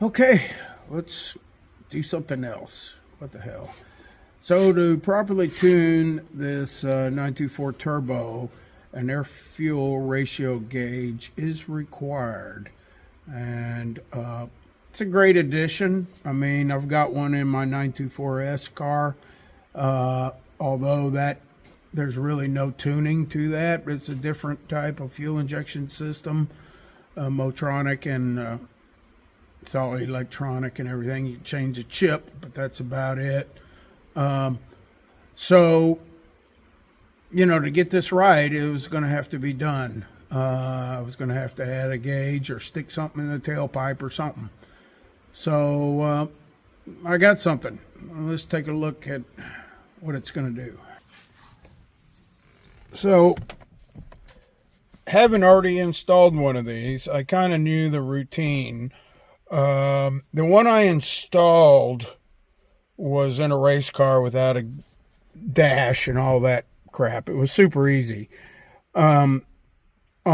Okay, let's do something else. What the hell? So to properly tune this 924 turbo, an air fuel ratio gauge is required. And it's a great addition. I mean, I've got one in my 924S car, although there's really no tuning to that. It's a different type of fuel injection system, Motronic, and it's all electronic and everything. You change the chip, but that's about it. So, to get this right, it was going to have to be done. I was going to have to add a gauge or stick something in the tailpipe or something. So, I got something. Let's take a look at what it's going to do. So, having already installed one of these, I kind of knew the routine. The one I installed was in a race car without a dash and all that crap. It was super easy. On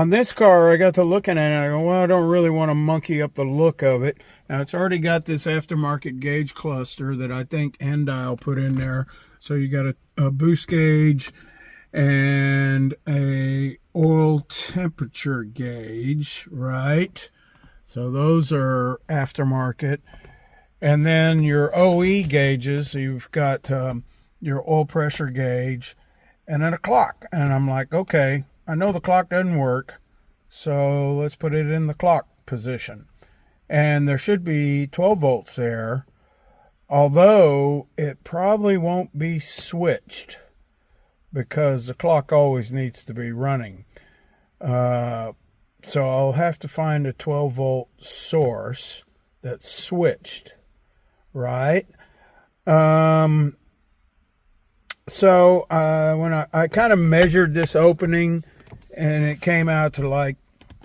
this car, I got to looking at it, and I go, well, I don't really want to monkey up the look of it. Now, it's already got this aftermarket gauge cluster that I think Endial put in there. So you got a boost gauge and a oil temperature gauge, right? So those are aftermarket. And then your OE gauges, you've got your oil pressure gauge and then a clock. And I'm like, okay, I know the clock doesn't work, so let's put it in the clock position. And there should be 12 volts there, although it probably won't be switched because the clock always needs to be running. So I'll have to find a 12 volt source that's switched, right? So when I kind of measured this opening, and it came out to like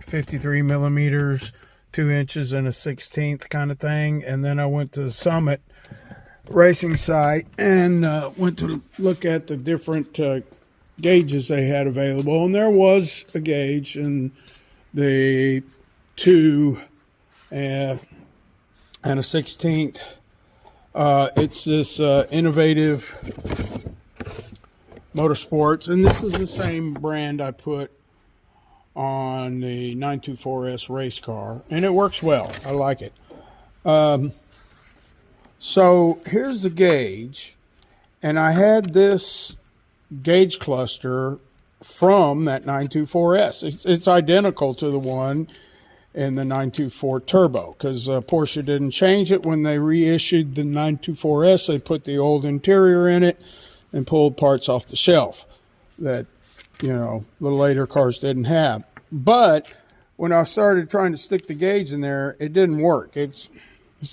53 millimeters, 2 inches and a 1/16 kind of thing. And then I went to the Summit racing site and went to look at the different gauges they had available. And there was a gauge in the 2 and a 1/16. It's this Innovative Motorsports, and this is the same brand I put on the 924S race car, and it works well. I like it. So here's the gauge, and I had this gauge cluster from that 924S. It's identical to the one in the 924 Turbo, because Porsche didn't change it. When they reissued the 924S, they put the old interior in it and pulled parts off the shelf that, the later cars didn't have. But when I started trying to stick the gauge in there, it didn't work. It's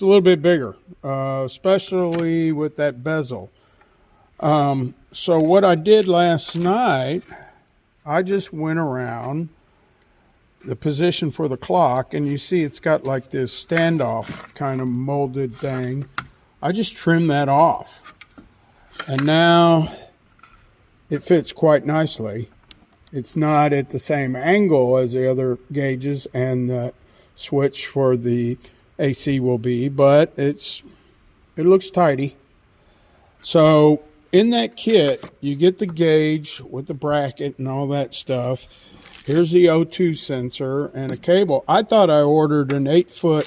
a little bit bigger, especially with that bezel. So what I did last night, I just went around the position for the clock, and you see it's got like this standoff kind of molded thing. I just trimmed that off, and now it fits quite nicely. It's not at the same angle as the other gauges, and the switch for the AC will be, but it looks tidy. So in that kit, you get the gauge with the bracket and all that stuff. Here's the O2 sensor and a cable. I thought I ordered an 8-foot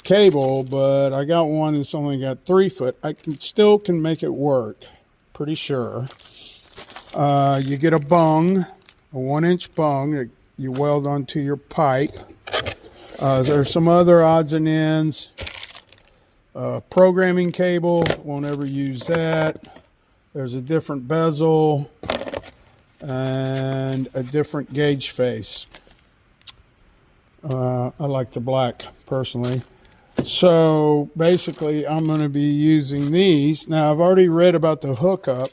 cable, but I got one that's only got 3 foot. I still can make it work, pretty sure. You get a bung, a 1-inch bung that you weld onto your pipe. There's some other odds and ends. Programming cable, won't ever use that. There's a different bezel and a different gauge face. I like the black personally. So basically I'm going to be using these. Now I've already read about the hookup,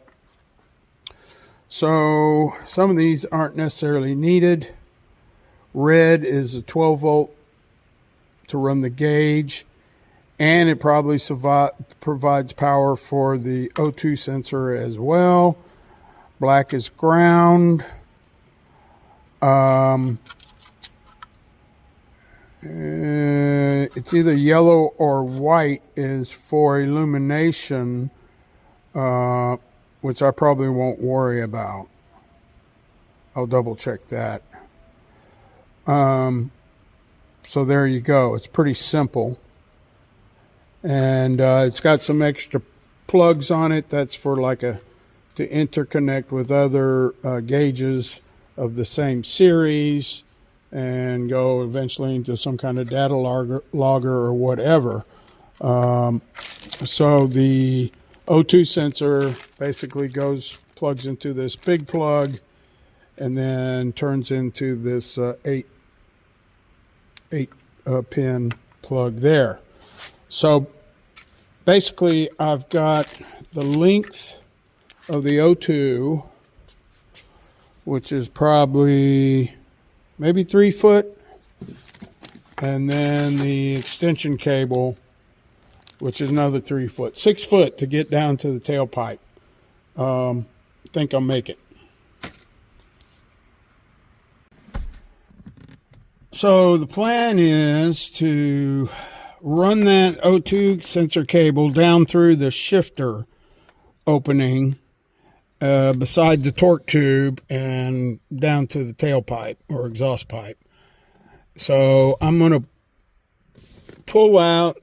so some of these aren't necessarily needed. Red is a 12 volt to run the gauge, and it probably provides power for the O2 sensor as well. Black is ground. it's either yellow or white is for illumination, which I probably won't worry about. I'll double check that. So there you go. It's pretty simple. And it's got some extra plugs on it. That's for like to interconnect with other gauges of the same series and go eventually into some kind of data logger or whatever. So the O2 sensor basically plugs into this big plug and then turns into this 8 pin plug there. So basically I've got the length of the O2, which is probably maybe 3 foot, and then the extension cable, which is another 3 foot, 6 foot to get down to the tailpipe. I think I'll make it. So the plan is to run that O2 sensor cable down through the shifter opening beside the torque tube and down to the tailpipe or exhaust pipe. So I'm going to pull out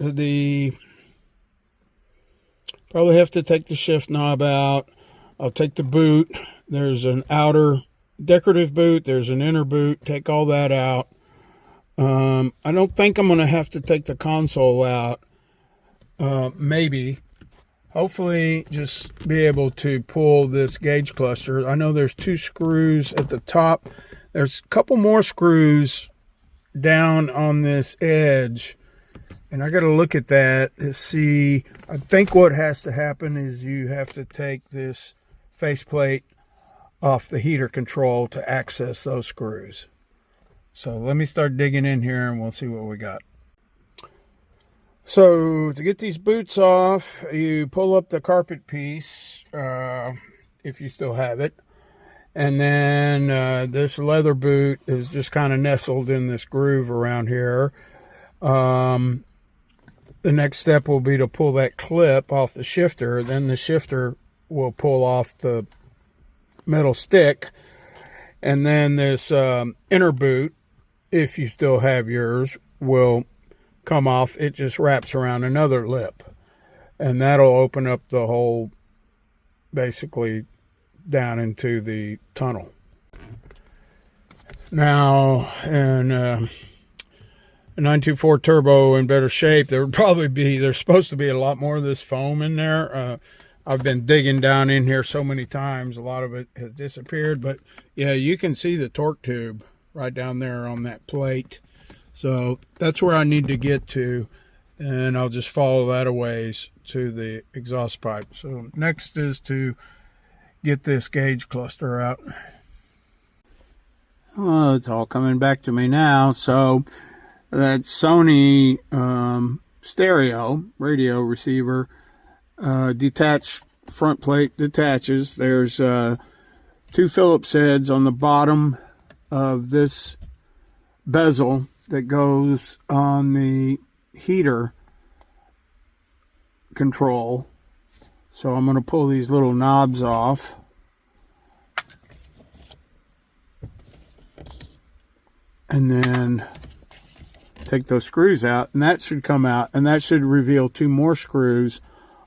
probably have to take the shift knob out. I'll take the boot. There's an outer decorative boot. There's an inner boot. Take all that out. I don't think I'm going to have to take the console out. Maybe. Hopefully just be able to pull this gauge cluster. I know there's 2 screws at the top. There's a couple more screws down on this edge. And I got to look at that to see. I think what has to happen is you have to take this faceplate off the heater control to access those screws. So let me start digging in here and we'll see what we got. So to get these boots off, you pull up the carpet piece, if you still have it. And then this leather boot is just kind of nestled in this groove around here. The next step will be to pull that clip off the shifter. Then the shifter will pull off the metal stick. And then this inner boot, if you still have yours, will come off. It just wraps around another lip. And that'll open up the hole basically down into the tunnel. Now, in a 924 turbo in better shape, there's supposed to be a lot more of this foam in there. I've been digging down in here so many times, a lot of it has disappeared. But yeah, you can see the torque tube right down there on that plate. So that's where I need to get to, and I'll just follow that a ways to the exhaust pipe. So next is to get this gauge cluster out. Oh, it's all coming back to me now. So that Sony stereo radio receiver, detached front plate detaches. There's 2 Phillips heads on the bottom of this bezel that goes on the heater control. So I'm going to pull these little knobs off. And then take those screws out, and that should come out, and that should reveal 2 more screws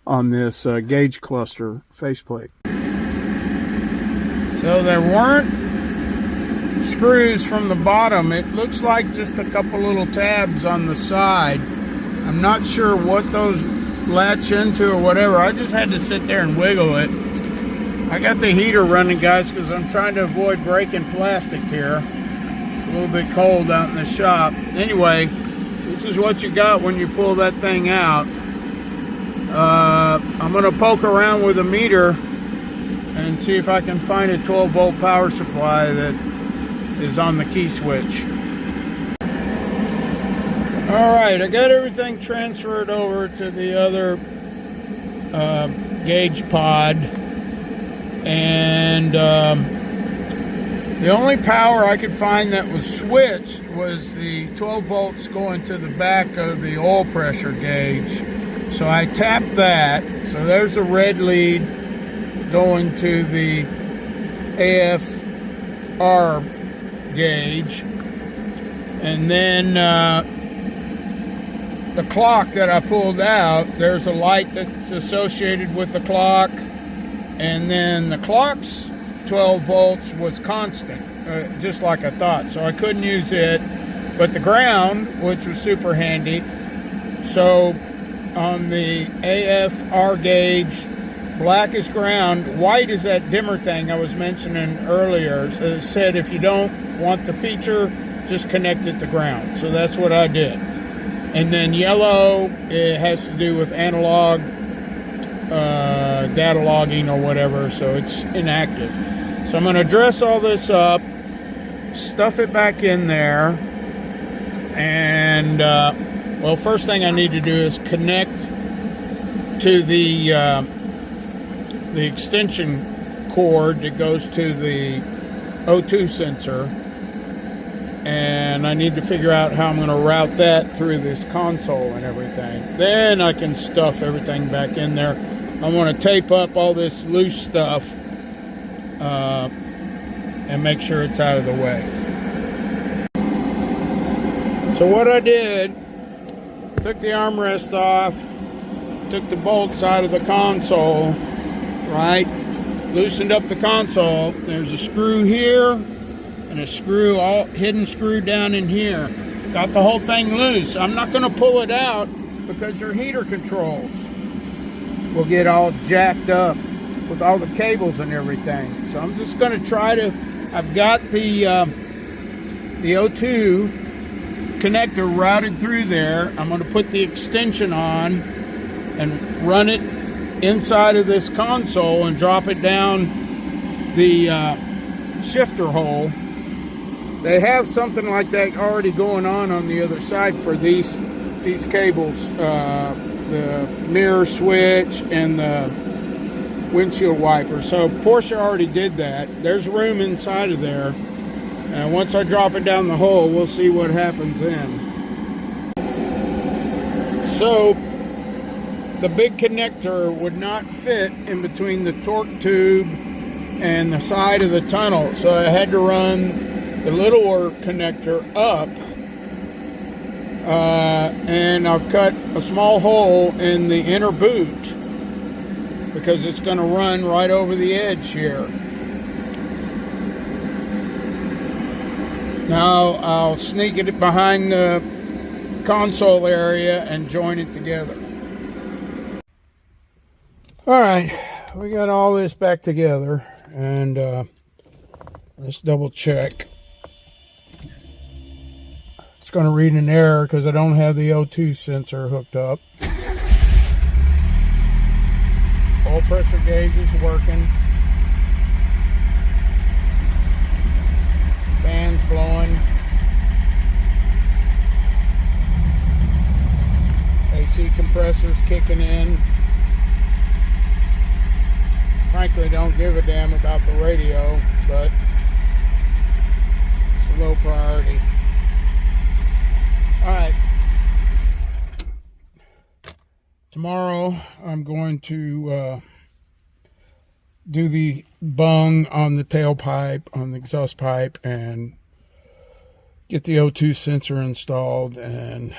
on this gauge cluster faceplate. So there weren't screws from the bottom. It looks like just a couple little tabs on the side. I'm not sure what those latch into or whatever. I just had to sit there and wiggle it. I got the heater running, guys, because I'm trying to avoid breaking plastic here. It's a little bit cold out in the shop. Anyway, this is what you got when you pull that thing out. I'm going to poke around with a meter and see if I can find a 12-volt power supply that is on the key switch. Alright, I got everything transferred over to the other gauge pod, and The only power I could find that was switched was the 12 volts going to the back of the oil pressure gauge. So I tapped that. So there's a red lead going to the AFR gauge. And then the clock that I pulled out, there's a light that's associated with the clock. And then the clock's 12 volts was constant, just like I thought. So I couldn't use it. But the ground, which was super handy. So on the AFR gauge, black is ground, white is that dimmer thing I was mentioning earlier. So it said if you don't want the feature, just connect it to ground. So that's what I did. And then yellow, it has to do with analog data logging or whatever, so it's inactive. So I'm going to dress all this up, stuff it back in there, and well, first thing I need to do is connect to the extension cord that goes to the O2 sensor, and I need to figure out how I'm going to route that through this console and everything. Then I can stuff everything back in there. I want to tape up all this loose stuff and make sure it's out of the way. So what I did, took the armrest off, took the bolts out of the console, right? Loosened up the console. There's a screw here and a screw, hidden screw down in here. Got the whole thing loose. I'm not going to pull it out because your heater controls will get all jacked up with all the cables and everything. So I'm just going to try to, I've got the O2 connector routed through there. I'm going to put the extension on and run it inside of this console and drop it down the shifter hole. They have something like that already going on the other side for these cables, the mirror switch and the windshield wiper. So Porsche already did that. There's room inside of there, and once I drop it down the hole, we'll see what happens then. So the big connector would not fit in between the torque tube and the side of the tunnel, so I had to run the littler connector up, and I've cut a small hole in the inner boot because it's going to run right over the edge here. Now I'll sneak it behind the console area and join it together. All right, we got all this back together, and let's double check. It's going to read an error because I don't have the O2 sensor hooked up. Oil pressure gauge is working. Fans blowing. AC compressors kicking in. Frankly, don't give a damn about the radio, but it's a low priority. All right. Tomorrow, I'm going to do the bung on the tailpipe, on the exhaust pipe, and get the O2 sensor installed, and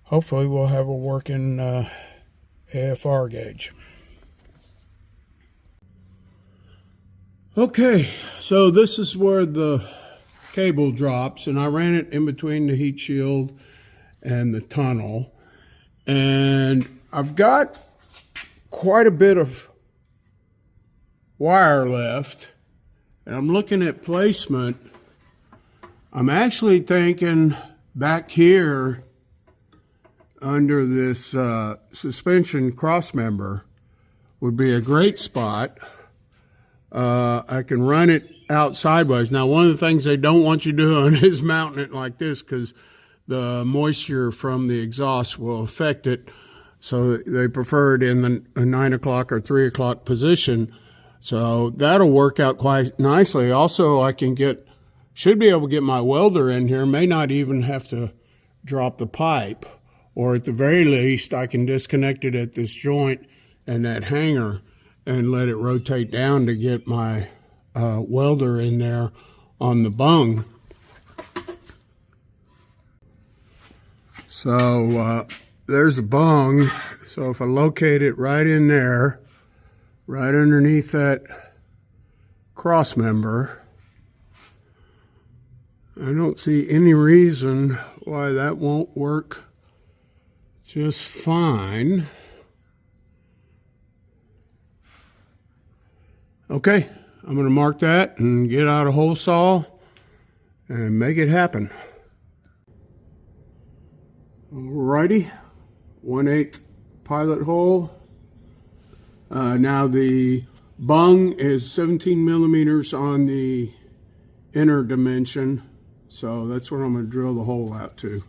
hopefully we'll have a working AFR gauge. Okay, so this is where the cable drops, and I ran it in between the heat shield and the tunnel, and I've got quite a bit of wire left, and I'm looking at placement. I'm actually thinking back here under this suspension cross member would be a great spot. I can run it out sideways. Now, one of the things they don't want you doing is mounting it like this because the moisture from the exhaust will affect it. So they prefer it in the 9 o'clock or 3 o'clock position. So that'll work out quite nicely. Also, should be able to get my welder in here. May not even have to drop the pipe, or at the very least, I can disconnect it at this joint and that hanger and let it rotate down to get my welder in there on the bung. So there's a bung. So if I locate it right in there, right underneath that cross member, I don't see any reason why that won't work just fine. Okay, I'm going to mark that and get out a hole saw and make it happen. Alrighty, 1/8 pilot hole. Now the bung is 17 millimeters on the inner dimension, so that's what I'm going to drill the hole out to.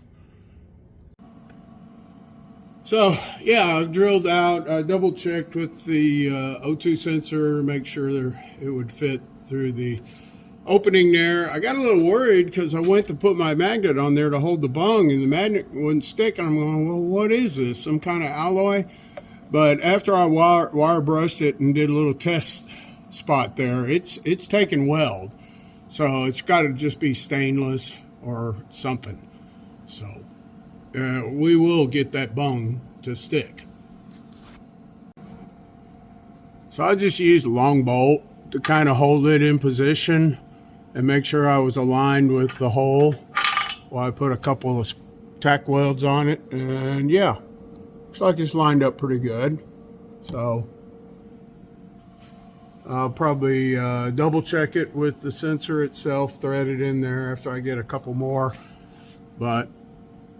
So yeah, I've drilled out, I double checked with the O2 sensor, make sure it would fit through the opening there. I got a little worried because I went to put my magnet on there to hold the bung and the magnet wouldn't stick, and I'm going, well, what is this, some kind of alloy? But after I wire brushed it and did a little test spot there, it's taken weld, so it's got to just be stainless or something. So we will get that bung to stick. So I just used a long bolt to kind of hold it in position and make sure I was aligned with the hole while I put a couple of tack welds on it. And yeah, looks like it's lined up pretty good. So I'll probably double check it with the sensor itself, thread it in there after I get a couple more. But,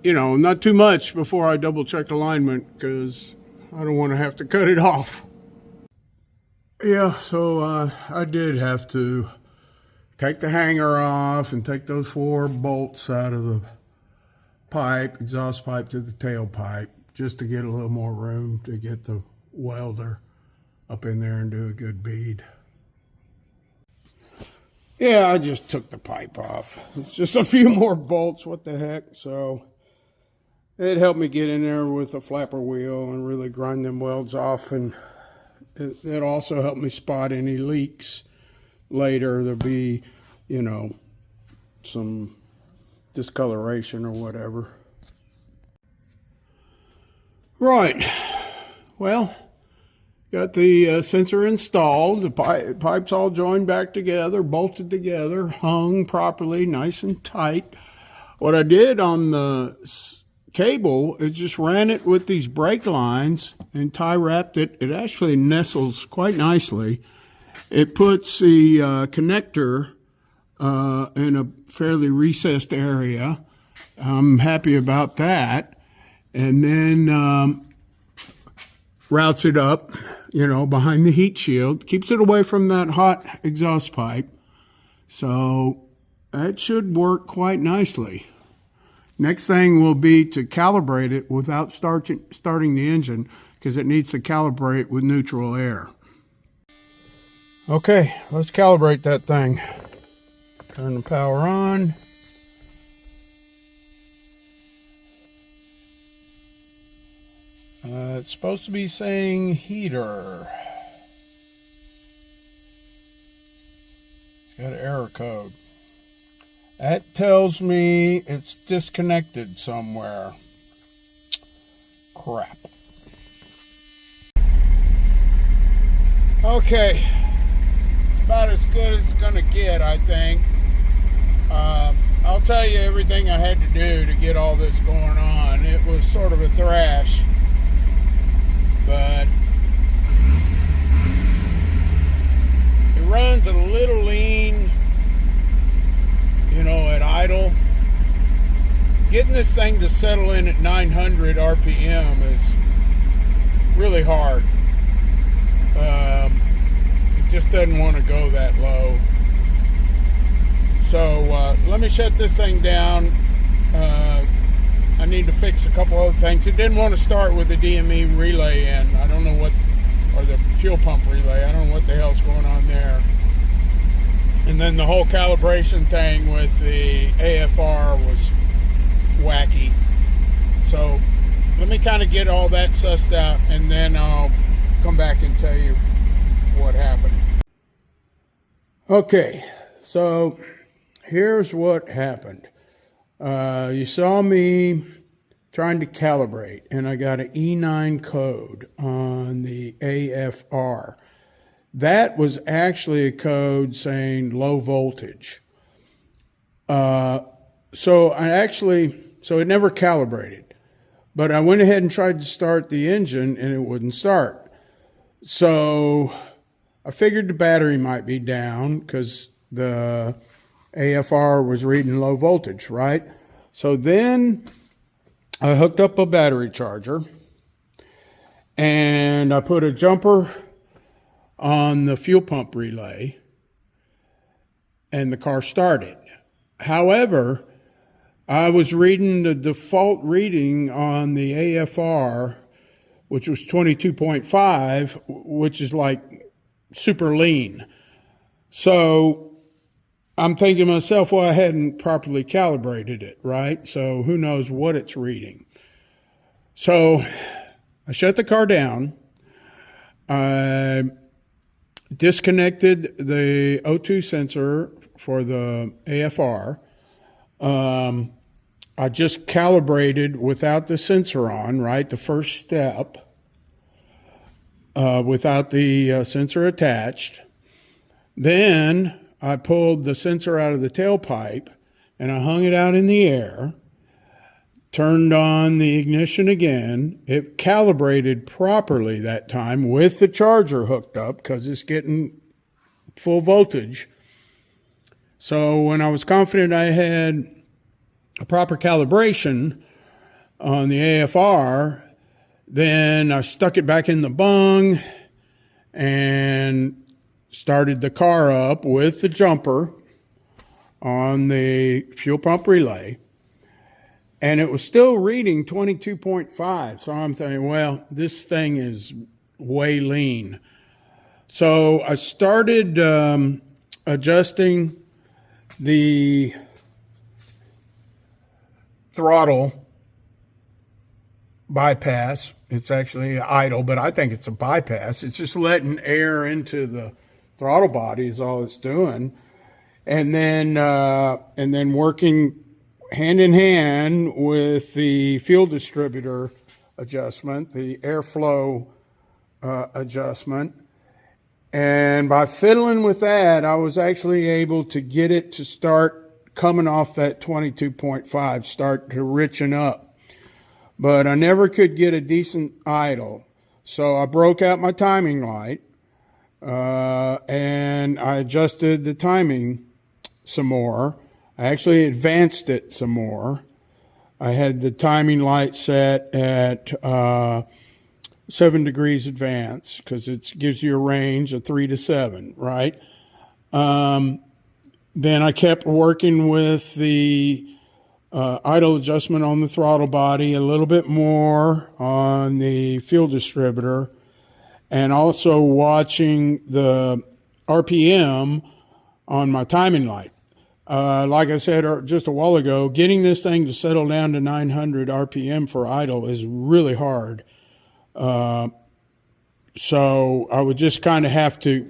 you know, not too much before I double check alignment, because I don't want to have to cut it off. Yeah, so I did have to take the hanger off and take those 4 bolts out of the pipe, exhaust pipe to the tailpipe, just to get a little more room to get the welder up in there and do a good bead. Yeah, I just took the pipe off. It's just a few more bolts, what the heck. So it helped me get in there with a flapper wheel and really grind them welds off, and it also helped me spot any leaks later. There'll be, you know, some discoloration or whatever. Right, well, got the sensor installed. The pipe's all joined back together, bolted together, hung properly, nice and tight. What I did on the cable is just ran it with these brake lines and tie wrapped it. It actually nestles quite nicely. It puts the connector in a fairly recessed area. I'm happy about that. And then routes it up, you know, behind the heat shield, keeps it away from that hot exhaust pipe. So that should work quite nicely. Next thing will be to calibrate it without starting the engine, because it needs to calibrate with neutral air. Okay, let's calibrate that thing. Turn the power on. It's supposed to be saying heater. It's got an error code. That tells me it's disconnected somewhere. Crap. Okay, it's about as good as it's gonna get, I think. I'll tell you everything I had to do to get all this going on. It was sort of a thrash, but it runs a little lean, you know, at idle. Getting this thing to settle in at 900 RPM is really hard. It just doesn't want to go that low. So let me shut this thing down. I need to fix a couple other things. It didn't want to start with the DME relay in. I don't know or the fuel pump relay. I don't know what the hell's going on there. And then the whole calibration thing with the AFR was wacky. So let me kind of get all that sussed out, and then I'll come back and tell you what happened. Okay, so here's what happened. You saw me trying to calibrate, and I got an E9 code on the AFR. That was actually a code saying low voltage. So it never calibrated. But I went ahead and tried to start the engine, and it wouldn't start. So I figured the battery might be down because the AFR was reading low voltage, right? So then I hooked up a battery charger, and I put a jumper on the fuel pump relay, and the car started. However, I was reading the default reading on the AFR, which was 22.5, which is like super lean. So I'm thinking to myself, well, I hadn't properly calibrated it, right? So who knows what it's reading. So I shut the car down. I disconnected the O2 sensor for the AFR. I just calibrated without the sensor on, right? The first step, without the sensor attached. Then I pulled the sensor out of the tailpipe and I hung it out in the air, turned on the ignition again. It calibrated properly that time with the charger hooked up because it's getting full voltage. So when I was confident I had a proper calibration on the AFR, then I stuck it back in the bung and started the car up with the jumper on the fuel pump relay. And it was still reading 22.5. So I'm thinking, well, this thing is way lean. So I started adjusting the throttle bypass. It's actually idle, but I think it's a bypass. It's just letting air into the throttle body is all it's doing. And then working hand in hand with the fuel distributor adjustment, the airflow adjustment. And by fiddling with that, I was actually able to get it to start coming off that 22.5, start to richen up. But I never could get a decent idle. So I broke out my timing light, and I adjusted the timing some more. I actually advanced it some more. I had the timing light set at 7 degrees advance because it gives you a range of 3 to 7, right? Then I kept working with the idle adjustment on the throttle body, a little bit more on the fuel distributor, and also watching the RPM on my timing light. Like I said just a while ago, getting this thing to settle down to 900 RPM for idle is really hard. So I would just kind of have to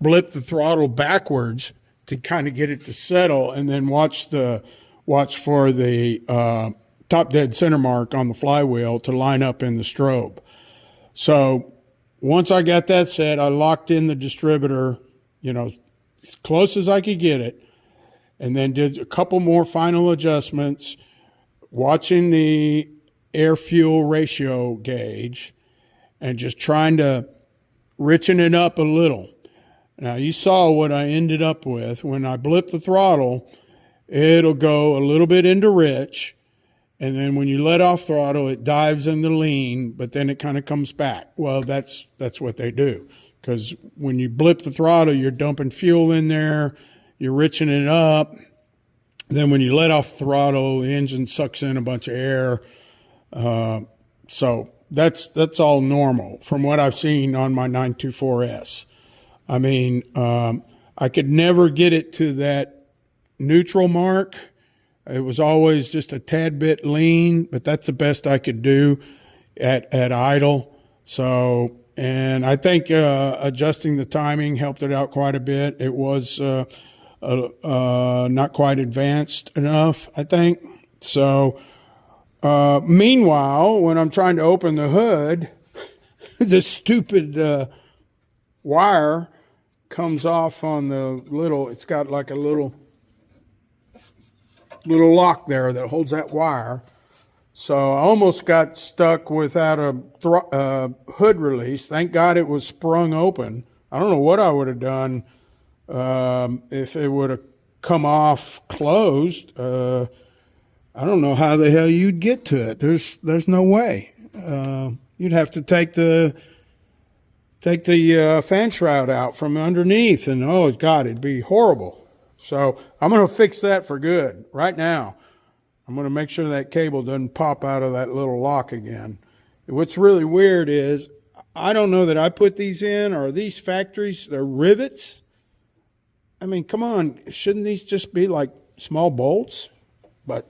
blip the throttle backwards to kind of get it to settle, and then watch for the top dead center mark on the flywheel to line up in the strobe. So once I got that set, I locked in the distributor, as close as I could get it, and then did a couple more final adjustments, watching the air-fuel ratio gauge and just trying to richen it up a little. Now, you saw what I ended up with. When I blip the throttle, it'll go a little bit into rich, and then when you let off throttle, it dives into lean, but then it kind of comes back. Well, that's what they do, because when you blip the throttle, you're dumping fuel in there, you're riching it up. Then when you let off throttle, the engine sucks in a bunch of air. So that's all normal from what I've seen on my 924S. I mean, I could never get it to that neutral mark. It was always just a tad bit lean, but that's the best I could do at idle. So, and I think adjusting the timing helped it out quite a bit. It was not quite advanced enough, I think. So, meanwhile, when I'm trying to open the hood, this stupid wire comes off on the little, it's got like a little lock there that holds that wire. So I almost got stuck without a hood release. Thank God it was sprung open. I don't know what I would have done if it would have come off closed. I don't know how the hell you'd get to it. There's no way. You'd have to take the fan shroud out from underneath, and oh God, it'd be horrible. So I'm going to fix that for good right now. I'm going to make sure that cable doesn't pop out of that little lock again. What's really weird is I don't know that I put these in, or these factories, they're rivets. I mean, come on, shouldn't these just be like small bolts? But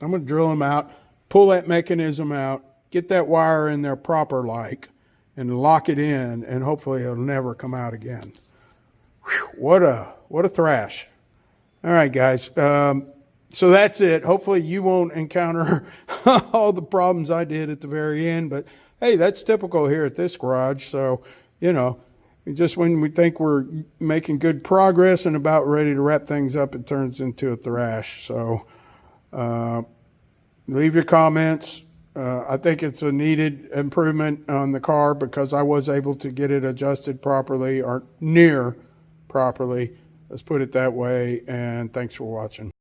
I'm going to drill them out, pull that mechanism out, get that wire in there proper like, and lock it in, and hopefully it'll never come out again. Whew, what a thrash. All right, guys. So that's it. Hopefully you won't encounter all the problems I did at the very end. But, hey, that's typical here at this garage. So, you know, just when we think we're making good progress and about ready to wrap things up, it turns into a thrash. So leave your comments. I think it's a needed improvement on the car because I was able to get it adjusted properly, or near properly. Let's put it that way, and thanks for watching.